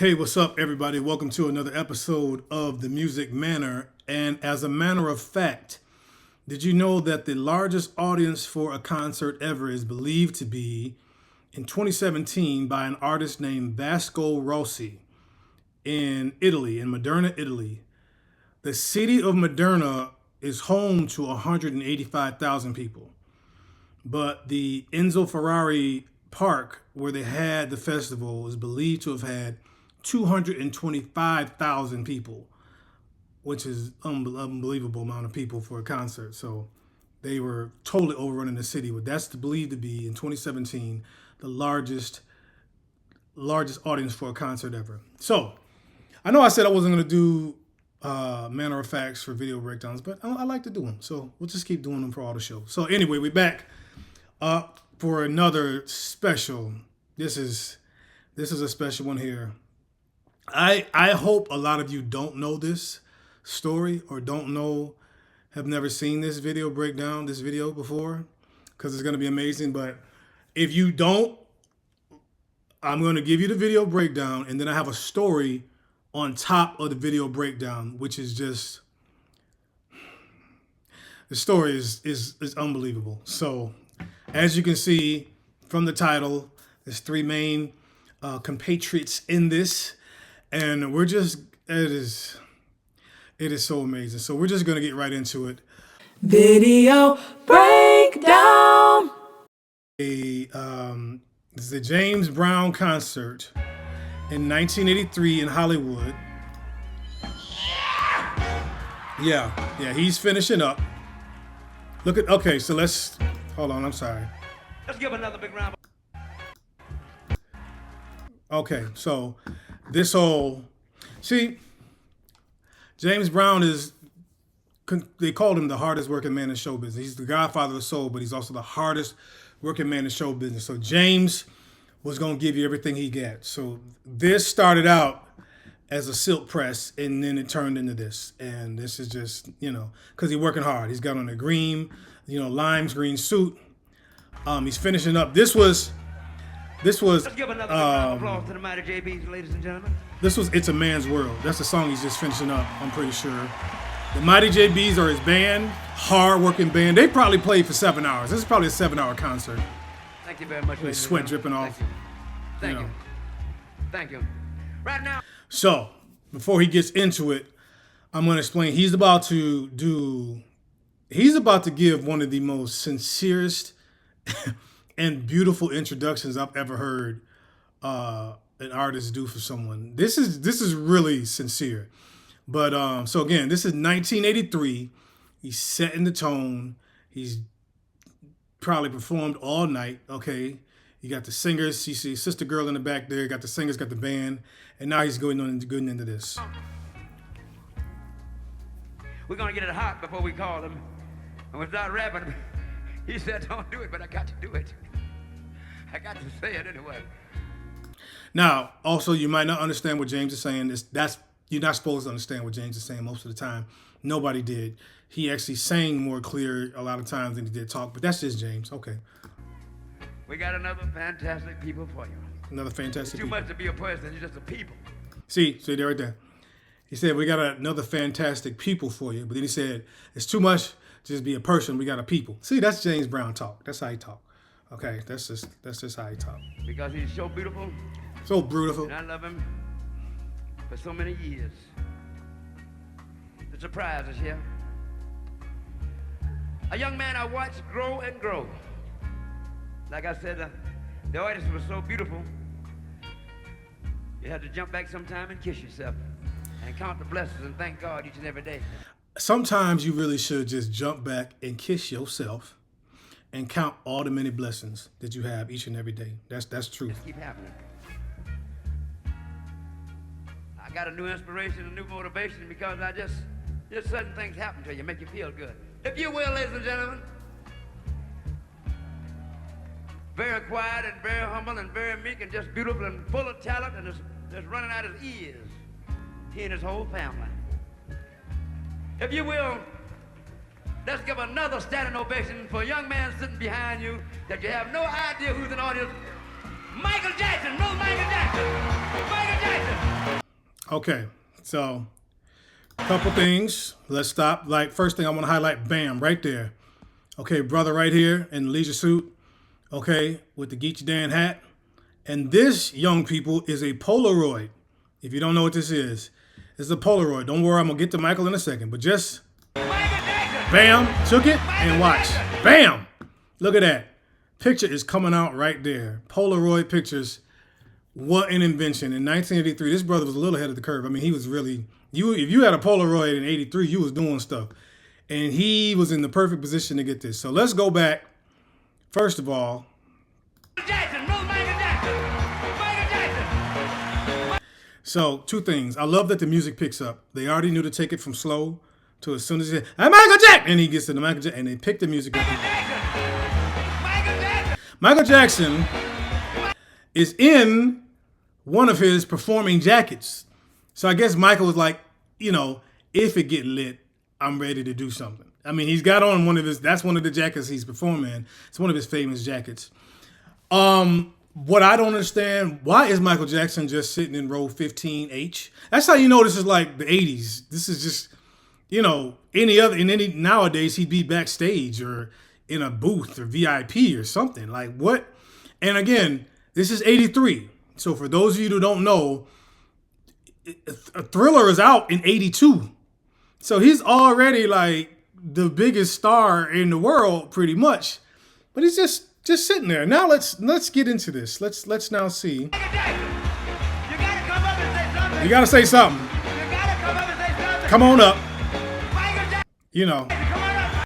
Hey, what's up, everybody? Welcome to another episode of the Music Manor. And as a matter of fact, did you know that the largest audience for a concert ever is believed to be in 2017 by an artist named Vasco Rossi in Italy, in Modena, Italy? The city of Modena is home to 185,000 people. But the Enzo Ferrari Park, where they had the festival, is believed to have had 225,000 people, which is unbelievable amount of people for a concert. So they were totally overrunning the city. But that's believed to be in 2017 the largest audience for a concert ever. So I know I said I wasn't going to do Manor of Facts for video breakdowns, but I like to do them. So we'll just keep doing them for all the shows. So anyway, we're back for another special. This is a special one here. I hope a lot of you don't know this story or have never seen this video breakdown, this video before, because it's going to be amazing. But if you don't, I'm going to give you the video breakdown, and then I have a story on top of the video breakdown, which is just, the story is unbelievable. So as you can see from the title, there's three main compatriots in this. And it is so amazing. So we're just going to get right into it. Video breakdown. This is the James Brown concert in 1983 in Hollywood. Yeah, he's finishing up. Okay, so hold on, I'm sorry. Let's give another big round. Okay, so James Brown they called him the hardest working man in show business. He's the godfather of soul, but he's also the hardest working man in show business. So James was going to give you everything he got. So this started out as a silk press, and then it turned into this. And this is just, because he's working hard. He's got on a green, limes green suit. He's finishing up. This was Let's give another round of applause to the mighty JBs, ladies and gentlemen. This was It's a Man's World. That's the song he's just finishing up, I'm pretty sure. The Mighty JBs are his band, hard-working band. They probably played for 7 hours. This is probably a 7-hour concert. Thank you very much. With sweat dripping off. Thank you. Thank you. Right now. So, before he gets into it, I'm going to explain. He's about to give one of the most sincerest and beautiful introductions I've ever heard an artist do for someone. This is really sincere. But so again, this is 1983. He's setting the tone. He's probably performed all night. Okay, you got the singers. You see Sister Girl in the back there. Got the singers. Got the band. And now he's going into this. We're gonna get it hot before we call him, and we start rapping. He said, "Don't do it," but I got to do it. I got to say it anyway. Now, also, you might not understand what James is saying. You're not supposed to understand what James is saying most of the time. Nobody did. He actually sang more clear a lot of times than he did talk, but that's just James. Okay. We got another fantastic people for you. Another fantastic Too people. much to be a person, you're just a people. See there right there. He said, we got another fantastic people for you, but then he said, it's too much to just be a person. We got a people. See, that's James Brown talk. That's how he talk. Okay, that's just how he talk. Because he's so beautiful. So beautiful. And I love him for so many years. The surprise is here. A young man I watched grow and grow. Like I said, the artist was so beautiful. You had to jump back sometime and kiss yourself and count the blessings and thank God each and every day. Sometimes you really should just jump back and kiss yourself and count all the many blessings that you have each and every day. That's true. Just keep happening. I got a new inspiration, a new motivation, because just certain things happen to you, make you feel good. If you will, ladies and gentlemen. Very quiet and very humble and very meek and just beautiful and full of talent and just running out his ears. He and his whole family. If you will, let's give another standing ovation for a young man sitting behind you that you have no idea who's in the audience. Michael Jackson, no Michael Jackson. Michael Jackson. Okay, so couple things. Let's stop. Like first thing I want to highlight, bam, right there. Okay, brother right here in the leisure suit. Okay, with the Geechee Dan hat. And this, young people, is a Polaroid. If you don't know what this is, it's a Polaroid. Don't worry, I'm gonna get to Michael in a second. But just bam, took it and watch. Bam! Look at that. Picture is coming out right there. Polaroid pictures. What an invention. In 1983, this brother was a little ahead of the curve. I mean, he was really, if you had a Polaroid in 83, you was doing stuff. And he was in the perfect position to get this. So let's go back. First of all, so two things. I love that the music picks up. They already knew to take it from slow to as soon as he said, "Hey, Michael Jackson," and he gets to the Michael Jackson, and they pick the music up. Michael Jackson is in one of his performing jackets. So I guess Michael was like, if it get lit, I'm ready to do something. I mean, he's got on that's one of the jackets he's performing in. It's one of his famous jackets. What I don't understand, why is Michael Jackson just sitting in row 15H? That's how you know this is like the 80s. This is just, nowadays he'd be backstage or in a booth or VIP or something. Like what? And again, this is 83. So for those of you who don't know, Thriller is out in 82. So he's already like the biggest star in the world pretty much. But he's just sitting there. Now let's get into this. Let's now see. You gotta say something. Come on up.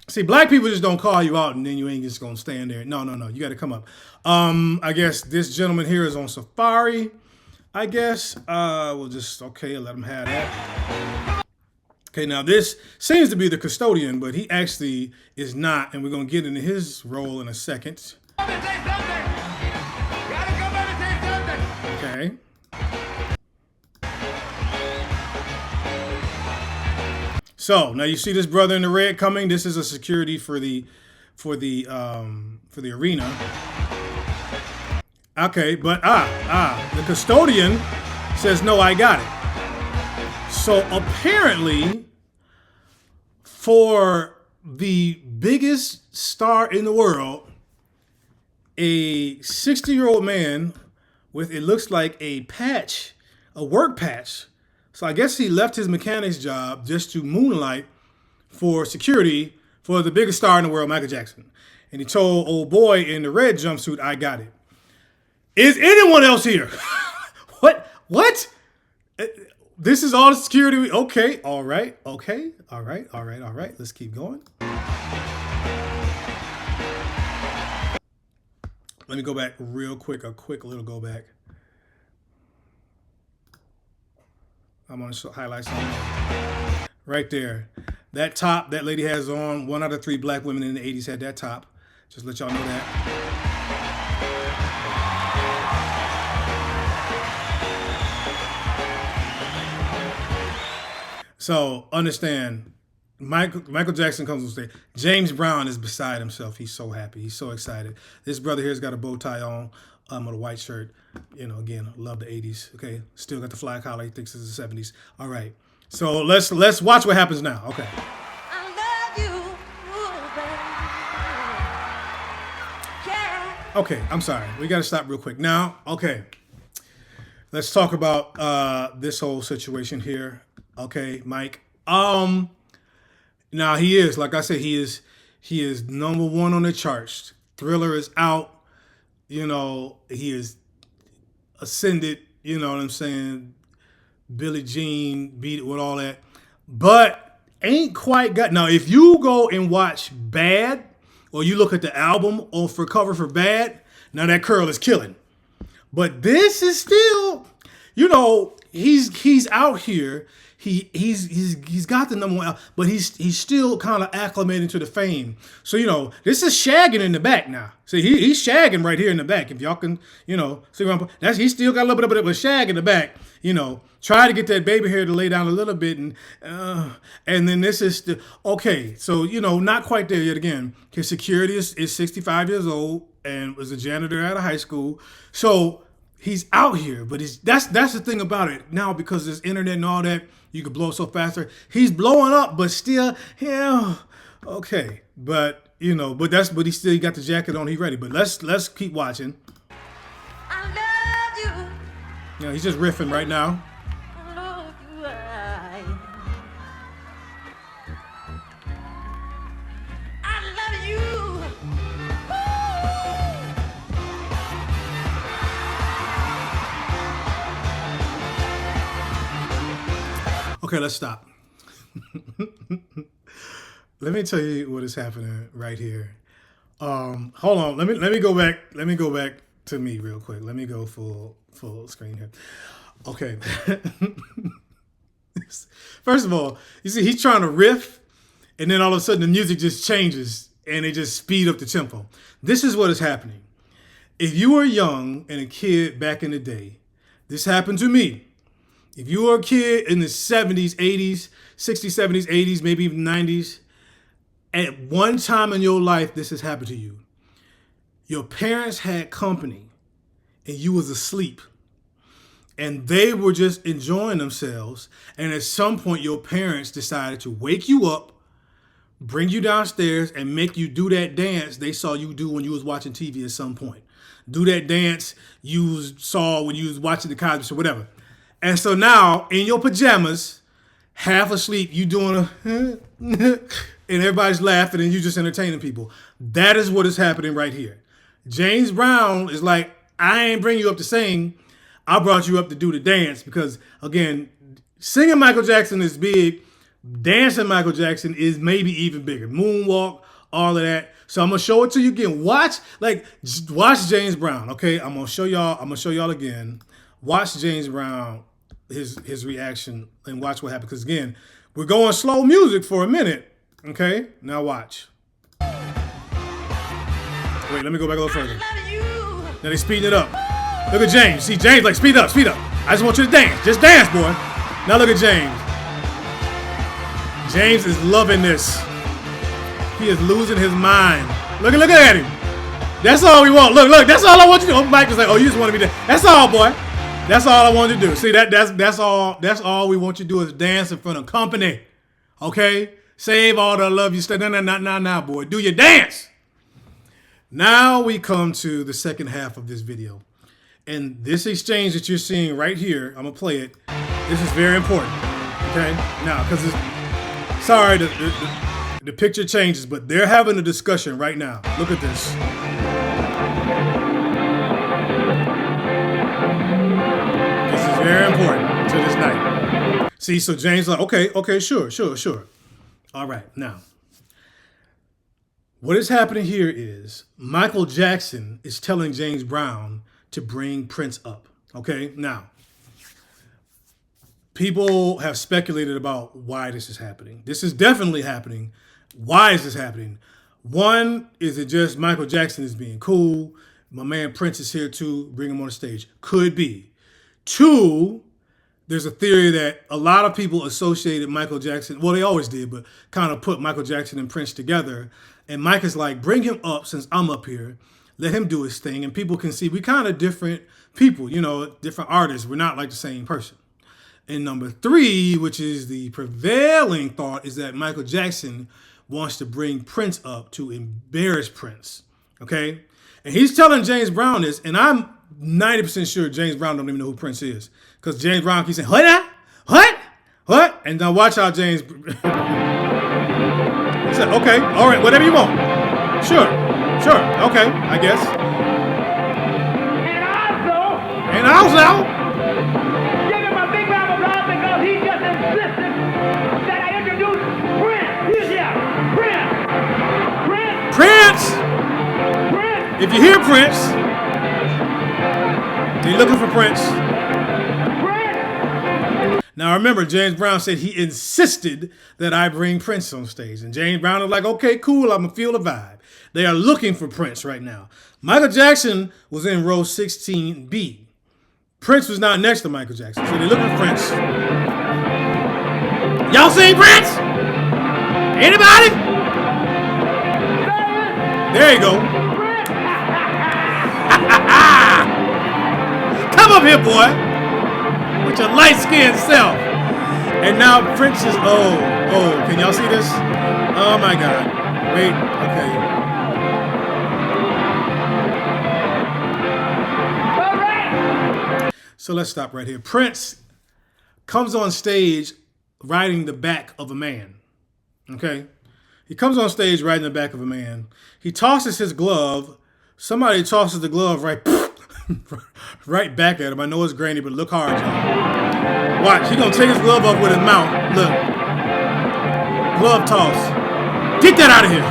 See, black people just don't call you out and then you ain't just gonna stand there. No. You gotta come up. I guess this gentleman here is on safari. I guess we'll just let him have that. Okay, now this seems to be the custodian, but he actually is not, and we're gonna get into his role in a second. Okay. So now you see this brother in the red coming. This is a security for the arena. Okay, but the custodian says no, I got it. So apparently, for the biggest star in the world, a 60-year-old man with, it looks like a work patch. So I guess he left his mechanic's job just to moonlight for security for the biggest star in the world, Michael Jackson. And he told old boy in the red jumpsuit, I got it. Is anyone else here? What? This is all the security. Okay, all right. Okay, all right. Let's keep going. Let me go back real quick, a quick little go back. I'm going to highlight something right there. That top that lady has on, 1 out of 3 black women in the 80s had that top. Just let y'all know that. So understand, Michael Jackson comes on stage. James Brown is beside himself. He's so happy. He's so excited. This brother here's got a bow tie on, with a white shirt. Again, love the 80s. Okay, still got the fly collar. He thinks it's the 70s. All right. So let's watch what happens now. Okay. I love you, baby. Okay, I'm sorry. We got to stop real quick. Now, okay. Let's talk about this whole situation here. Okay, Mike. Now he is, like I said, he is number 1 on the charts. Thriller is out. He is ascended. You know what I'm saying? Billie Jean beat it with all that, but ain't quite got. Now, if you go and watch Bad, or you look at the album or for cover for Bad, now that curl is killing. But this is still, he's out here. He's got the number 1, but he's still kind of acclimating to the fame. So this is shagging in the back now. See, he's shagging right here in the back. If y'all can, see what he's still got a little bit of a shag in the back. Try to get that baby hair to lay down a little bit, and then this is okay. So not quite there yet. Again, his security is 65 years old and was a janitor at a high school. So He's out here, but that's the thing about it now, because there's internet and all that. You can blow so faster. He's blowing up, but still, yeah, okay. But but he still got the jacket on. He ready. But let's keep watching. I love you. Yeah, he's just riffing right now. I love you. I love you. Okay, let's stop. Let me tell you what is happening right here. Hold on. Let me go back. Let me go back to me real quick. Let me go full screen here. Okay. First of all, you see he's trying to riff, and then all of a sudden the music just changes and they just speed up the tempo. This is what is happening. If you were young and a kid back in the day, this happened to me. If you were a kid in the 70s, 80s, 60s, 70s, 80s, maybe even 90s, at one time in your life, this has happened to you. Your parents had company and you was asleep. And they were just enjoying themselves. And at some point, your parents decided to wake you up, bring you downstairs, and make you do that dance they saw you do when you was watching TV at some point. Do that dance you saw when you was watching the Cosby Show, whatever. And so now, in your pajamas, half asleep, you doing a and everybody's laughing and you just entertaining people. That is what is happening right here. James Brown is like, I ain't bring you up to sing. I brought you up to do the dance because, again, singing Michael Jackson is big. Dancing Michael Jackson is maybe even bigger. Moonwalk, all of that. So I'm going to show it to you again. Watch James Brown, okay? I'm going to show y'all again. Watch James Brown, his reaction, and watch what happens. Because, again, we're going slow music for a minute, okay? Now watch. Wait, let me go back a little further. Now they speeding it up. Look at James. See, James like, speed up, speed up. I just want you to dance. Just dance, boy. Now look at James. James is loving this. He is losing his mind. Look at him. That's all we want. Look, that's all I want you to do. Oh, Mike was like, oh, you just want to be there. That's all, boy. That's all I want you to do. See, that's all we want you to do is dance in front of company. Okay? Save all the love you stay. No, boy. Do your dance. Now we come to the second half of this video. And this exchange that you're seeing right here, I'm going to play it. This is very important. Okay? Now, because sorry, the picture changes, but they're having a discussion right now. Look at this. This is very important to this night. See, so James like, okay, sure. All right, now. What is happening here is Michael Jackson is telling James Brown to bring Prince up. Okay, now, people have speculated about why this is happening. This is definitely happening. Why is this happening? One, is it just Michael Jackson is being cool? My man Prince is here too. Bring him on the stage. Could be. Two, there's a theory that a lot of people associated Michael Jackson, well, they always did, but kind of put Michael Jackson and Prince together. And Mike is like, bring him up since I'm up here. Let him do his thing. And people can see we kind of different people, different artists. We're not like the same person. And number three, which is the prevailing thought, is that Michael Jackson wants to bring Prince up to embarrass Prince. Okay? And he's telling James Brown this, and I'm 90% sure James Brown don't even know who Prince is. Because James Brown keeps saying, what? And now watch how James... He said, okay, all right, whatever you want. Sure, okay, I guess. And also, give him a big round of applause because he just insisted that I introduce Prince. He's here. Prince. If you hear Prince, you're looking for Prince. Now remember, James Brown said he insisted that I bring Prince on stage. And James Brown is like, okay, cool, I'm going to feel the vibe. They are looking for Prince right now. Michael Jackson was in row 16B. Prince was not next to Michael Jackson, so they're looking for Prince. Y'all seen Prince? Anybody? There you go. Come up here, boy, with your light-skinned self. And now Prince is, can y'all see this? Oh my God. Wait, okay. So let's stop right here. Prince comes on stage riding the back of a man. Okay? He comes on stage riding the back of a man. He tosses his glove. Somebody tosses the glove right right back at him. I know it's grainy, but look hard, y'all. Watch. He's going to take his glove off with his mouth. Look. Glove toss. Get that out of here.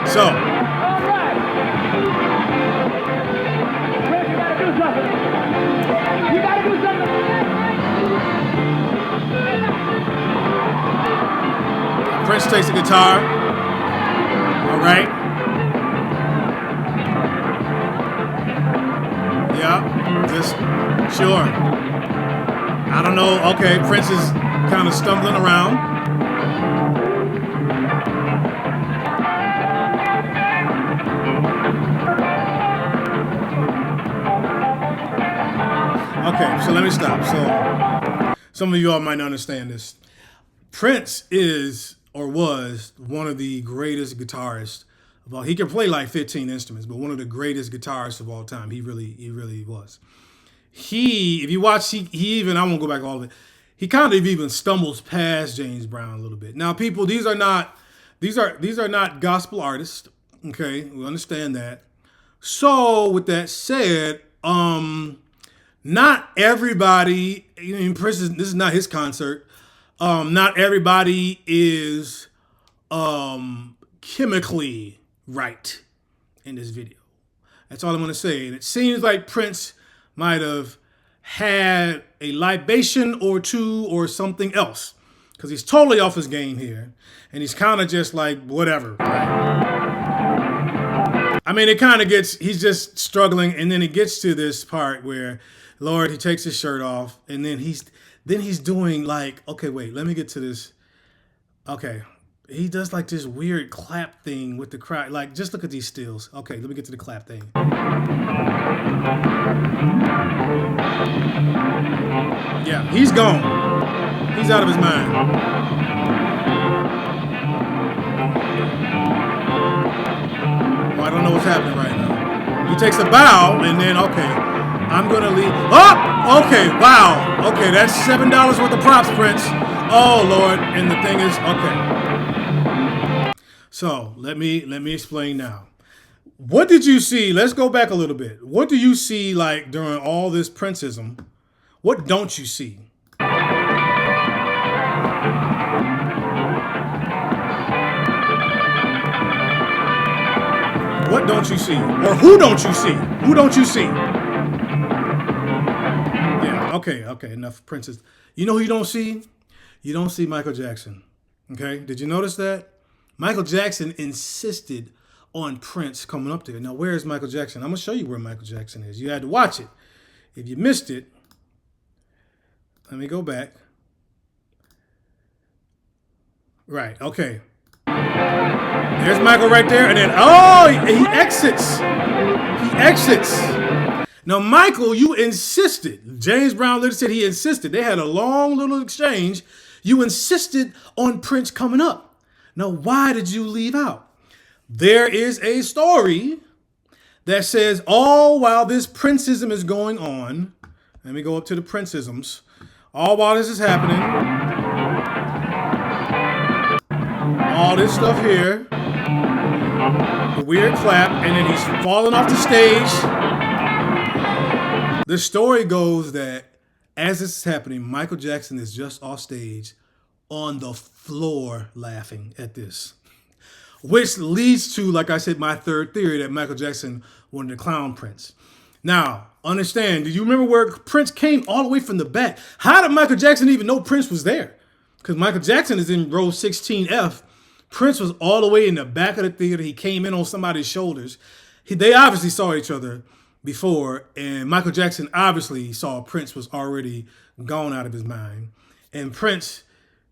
So. Prince takes the guitar. All right. Yeah, just sure. I don't know. Okay, Prince is kind of stumbling around. Okay, so let me stop. So some of you all might not understand this. Prince is or was one of the greatest guitarists of all. He can play like 15 instruments, but one of the greatest guitarists of all time. He really was. If you watch, he even, I won't go back all of it. He kind of even stumbles past James Brown a little bit. Now, people, these are not gospel artists. Okay, we understand that. So, with that said, not everybody. Prince this is not his concert. Not everybody is chemically right in this video. That's all I'm going to say. And it seems like Prince might have had a libation or two or something else, because he's totally off his game here. And he's kind of just like, whatever. Right? I mean, it kind of gets, he's just struggling. And then it gets to this part where, Lord, he takes his shirt off. And then he's doing like, okay, wait, let me get to this. Okay. He does like this weird clap thing with the crowd. Like, just look at these stills. Okay, let me get to the clap thing. Yeah, he's gone. He's out of his mind. Well, I don't know what's happening right now. He takes a bow and then, okay, I'm going to leave. Oh, okay, wow. Okay, that's $7 worth of props, Prince. Oh, Lord. And the thing is, okay. So let me explain now. What did you see? Let's go back a little bit. What do you see like during all this Princeism? What don't you see? What don't you see? Or who don't you see? Who don't you see? Yeah, okay, enough Princes. You know who you don't see? You don't see Michael Jackson. Okay, did you notice that? Michael Jackson insisted on Prince coming up there. Now, where is Michael Jackson? I'm going to show you where Michael Jackson is. You had to watch it. If you missed it, let me go back. Right, okay. There's Michael right there. And then, he exits. He exits. Now, Michael, you insisted. James Brown literally said he insisted. They had a long little exchange. You insisted on Prince coming up. Now, why did you leave out? There is a story that says, all while this Princeism is going on, let me go up to the Princeisms, all while this is happening, all this stuff here, the weird clap, and then he's falling off the stage. The story goes that as this is happening, Michael Jackson is just off stage on the floor laughing at this, which leads to, like I said, my third theory that Michael Jackson wanted to clown Prince. Now, understand, do you remember where Prince came all the way from the back? How did Michael Jackson even know Prince was there? Because Michael Jackson is in row 16F. Prince was all the way in the back of the theater. He came in on somebody's shoulders. They obviously saw each other before, and Michael Jackson obviously saw Prince was already gone out of his mind. And Prince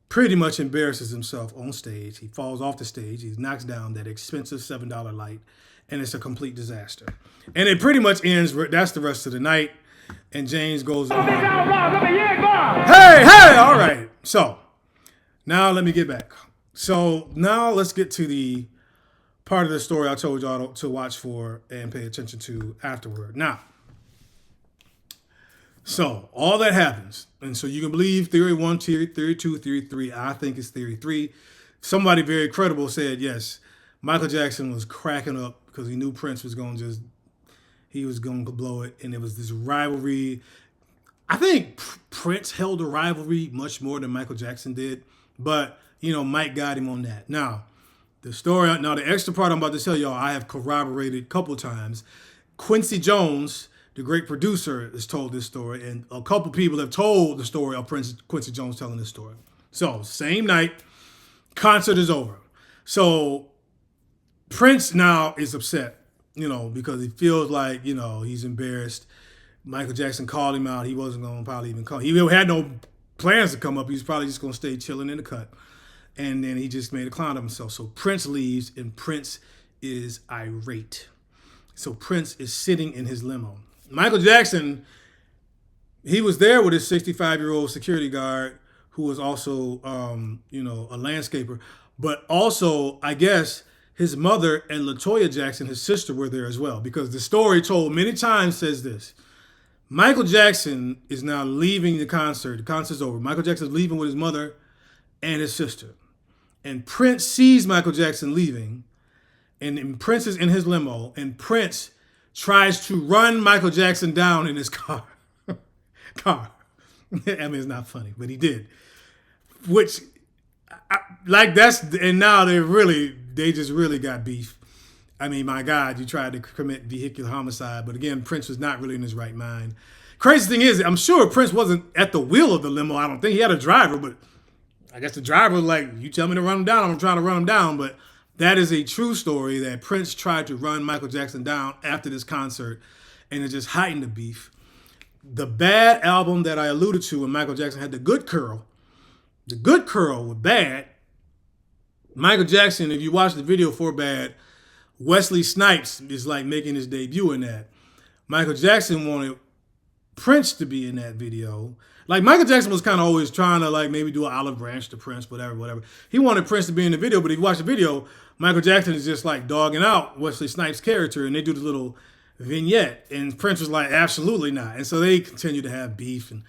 pretty much embarrasses himself on stage. He falls off the stage. He knocks down that expensive $7 light. and it's a complete disaster. And it pretty much ends. That's the rest of the night. And James goes on. Hey, all right. So now let me get back. So now let's get to the part of the story I told y'all to watch for and pay attention to afterward. Now, so all that happens. And so you can believe theory 1, theory 2, theory 3. I think it's theory 3. Somebody very credible said, yes, Michael Jackson was cracking up because he knew Prince was going to blow it. And it was this rivalry. I think Prince held a rivalry much more than Michael Jackson did. But, Mike got him on that. Now, the extra part I'm about to tell y'all, I have corroborated a couple times. Quincy Jones, the great producer, has told this story, and a couple people have told the story of Quincy Jones telling this story. So, same night, concert is over. So, Prince now is upset, because he feels like, he's embarrassed. Michael Jackson called him out. He wasn't going to probably even come. He had no plans to come up. He was probably just going to stay chilling in the cut. And then he just made a clown of himself. So Prince leaves, and Prince is irate. So Prince is sitting in his limo. Michael Jackson, he was there with his 65-year-old security guard, who was also, a landscaper. But also, I guess, his mother and LaToya Jackson, his sister, were there as well. Because the story told many times says this. Michael Jackson is now leaving the concert. The concert's over. Michael Jackson's leaving with his mother and his sister. And Prince sees Michael Jackson leaving, and Prince is in his limo, and Prince tries to run Michael Jackson down in his car. I mean, it's not funny, but he did. Which, and now they just really got beef. I mean, my God, you tried to commit vehicular homicide, but again, Prince was not really in his right mind. Crazy thing is, I'm sure Prince wasn't at the wheel of the limo. I don't think he had a driver, but I guess the driver was like, you tell me to run him down, I'm trying to run him down. But that is a true story that Prince tried to run Michael Jackson down after this concert, and it just heightened the beef. The Bad album that I alluded to when Michael Jackson had the good curl was Bad. Michael Jackson, if you watch the video for Bad, Wesley Snipes is like making his debut in that. Michael Jackson wanted Prince to be in that video. Like, Michael Jackson was kind of always trying to maybe do an olive branch to Prince, whatever. He wanted Prince to be in the video, but if you watch the video, Michael Jackson is just dogging out Wesley Snipes' character, and they do the little vignette, and Prince was like, absolutely not. And so they continue to have beef and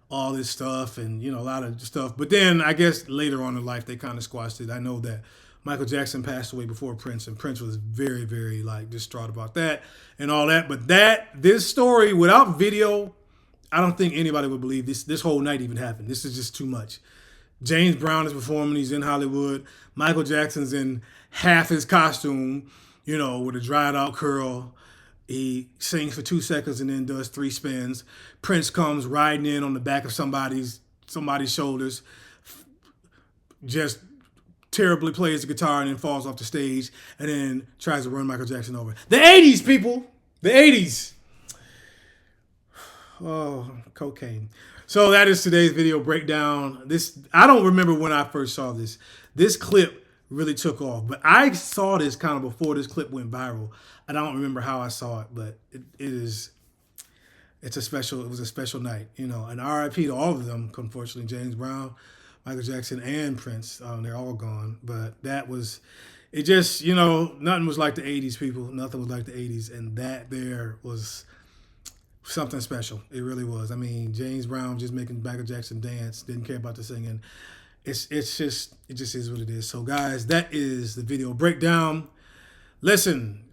all this stuff, and a lot of stuff. But then I guess later on in life they kind of squashed it. I know that Michael Jackson passed away before Prince, and Prince was very, very distraught about that and all that. But this story without video, I don't think anybody would believe this whole night even happened. This is just too much. James Brown is performing. He's in Hollywood. Michael Jackson's in half his costume, with a dried out curl. He sings for 2 seconds and then does 3 spins. Prince comes riding in on the back of somebody's shoulders, just terribly plays the guitar and then falls off the stage and then tries to run Michael Jackson over. The 80s, people! The 80s! Oh, cocaine. So that is today's video breakdown. I don't remember when I first saw this. This clip really took off, but I saw this kind of before this clip went viral. I don't remember how I saw it, but it was a special night, and RIP to all of them, unfortunately, James Brown, Michael Jackson, and Prince. They're all gone, but nothing was like the 80s, people. Nothing was like the 80s, and that there was something special. It really was. I mean, James Brown just making Michael Jackson dance, didn't care about the singing. It just is what it is. So guys, that is the video breakdown. Listen,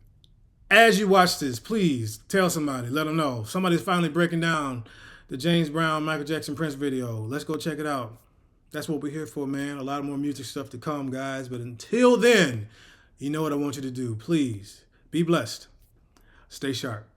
as you watch this, please tell somebody, let them know. Somebody's finally breaking down the James Brown, Michael Jackson, Prince video. Let's go check it out. That's what we're here for, man. A lot more music stuff to come, guys. But until then, you know what I want you to do. Please be blessed. Stay sharp.